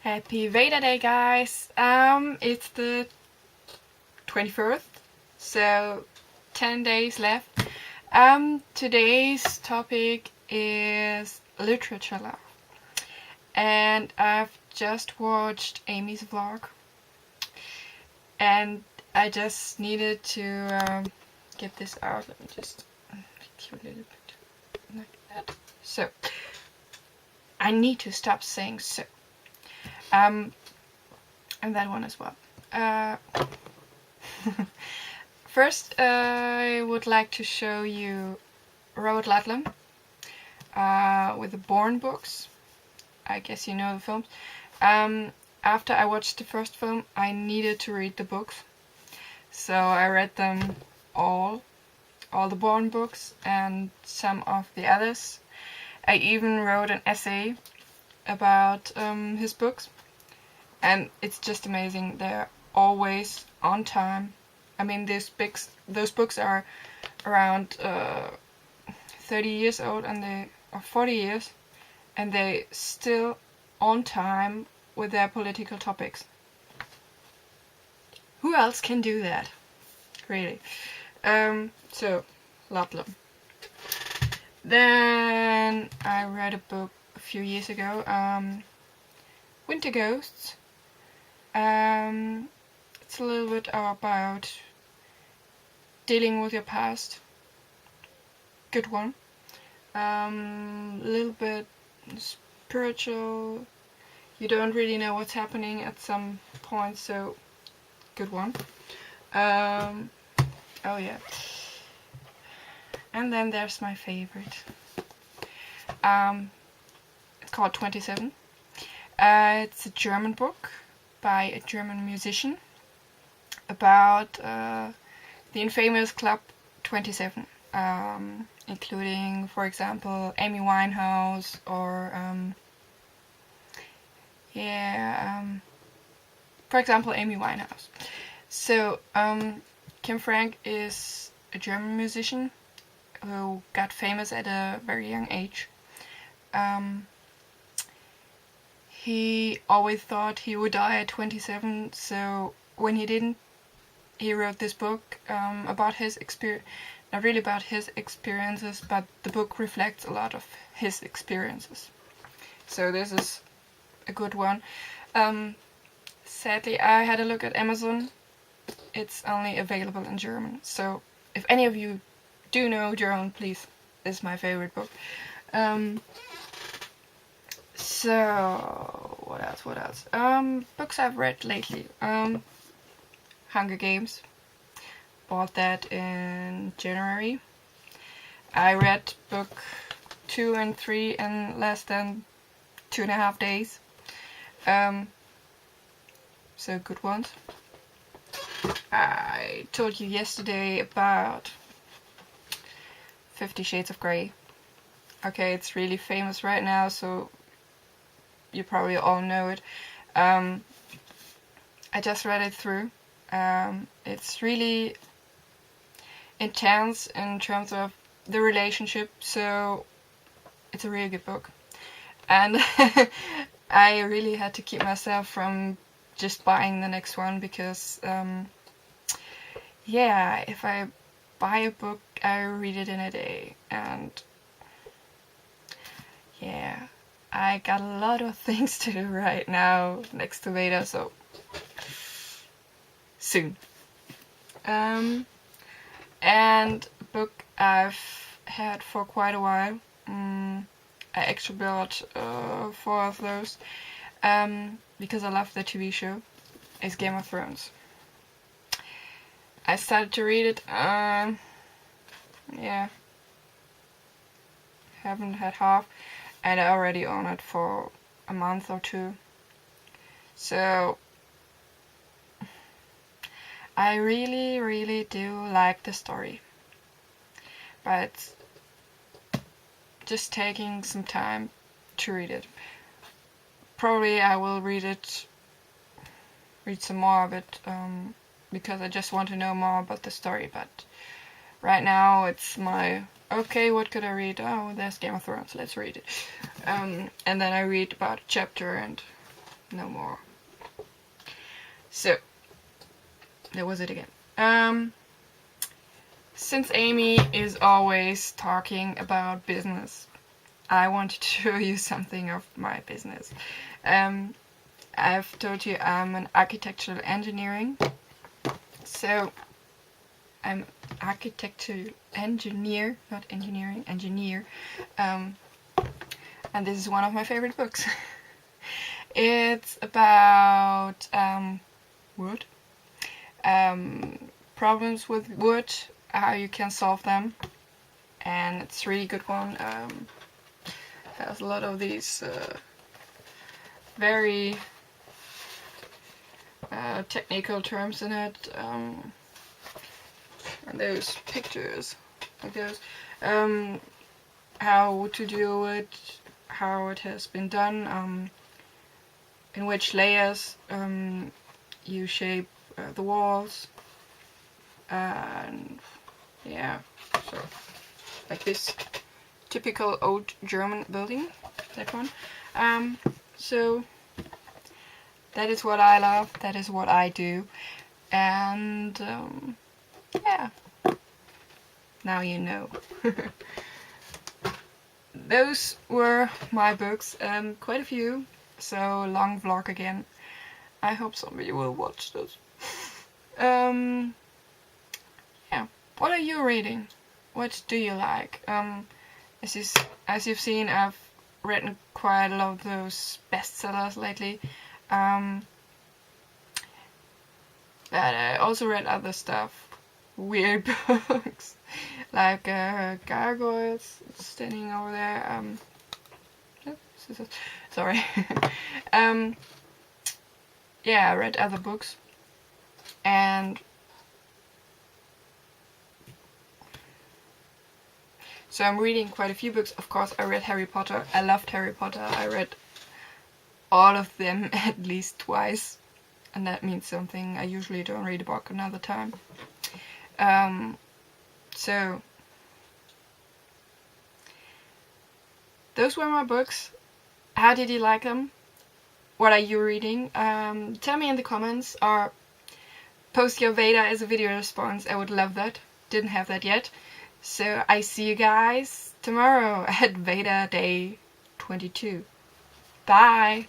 Happy VEDA Day, guys! It's the 21st, so 10 days left. Today's topic is literature love, and I've just watched Amy's vlog, and I just needed to get this out. Let me just make you a little bit like that. So, I need to stop saying so. And that one as well. First, I would like to show you Ludlum with the Bourne books. I guess you know the films. After I watched the first film, I needed to read the books. So I read them all the Bourne books and some of the others. I even wrote an essay about his books. And it's just amazing. They're always on time. I mean, those books are around 30 years old, and they are 40 years, and they still on time with their political topics. Who else can do that? Really. So, Ludlum. Then I read a book a few years ago, Winter Ghosts. It's a little bit about dealing with your past. Good one. A little bit spiritual. You don't really know what's happening at some point, so good one. Oh yeah. And then there's my favorite. It's called 27. It's a German book by a German musician about the infamous Club 27, including, for example, Amy Winehouse or for example, Amy Winehouse. So Kim Frank is a German musician who got famous at a very young age. He always thought he would die at 27, so when he didn't, he wrote this book about his experience, not really about his experiences, but the book reflects a lot of his experiences. So this is a good one. Sadly, I had a look at Amazon. It's only available in German, so if any of you do know German, please, this is my favorite book. So, what else? Books I've read lately. Hunger Games. Bought that in January. I read book 2 and 3 in less than 2.5 days. So good ones. I told you yesterday about 50 Shades of Grey. Okay, it's really famous right now, so you probably all know it. I just read it through. It's really intense in terms of the relationship, so it's a really good book. And I really had to keep myself from just buying the next one because, yeah, if I buy a book, I read it in a day, and yeah. I got a lot of things to do right now next to VEDA, so soon. And a book I've had for quite a while. I actually bought 4 of those because I love the TV show. It's Game of Thrones. I started to read it. Yeah, haven't had half. And I already own it for a month or 2. So I really, really do like the story. But it's just taking some time to read it. Probably I will read some more of it, because I just want to know more about the story. But right now it's my, okay, what could I read? Oh, there's Game of Thrones, let's read it. And then I read about a chapter and no more. So, that was it again. Since Amy is always talking about business, I wanted to show you something of my business. I've told you I'm an architectural engineering. So, I'm architectural engineer, not engineering, engineer. And this is one of my favorite books. It's about wood. Problems with wood, how you can solve them. And it's a really good one. Has a lot of these very technical terms in it. And those pictures, like those, how to do it, how it has been done, in which layers you shape the walls, and yeah, so like this typical old German building, that one. So that is what I love, that is what I do, and yeah, now you know. Those were my books, quite a few, so long vlog again. I hope somebody will watch this. Yeah, what are you reading? What do you like? As you've seen, I've written quite a lot of those bestsellers lately. But I also read other stuff, weird books, like Gargoyles standing over there. Sorry. Yeah, I read other books, and so I'm reading quite a few books. Of course, I read Harry Potter. I loved Harry Potter. I read all of them at least twice, and that means something. I usually don't read a book another time. So those were my books. How did you like them? What are you reading? Tell me in the comments, or post your VEDA as a video response. I would love that. Didn't have that yet. So I see you guys tomorrow at VEDA Day 22. Bye!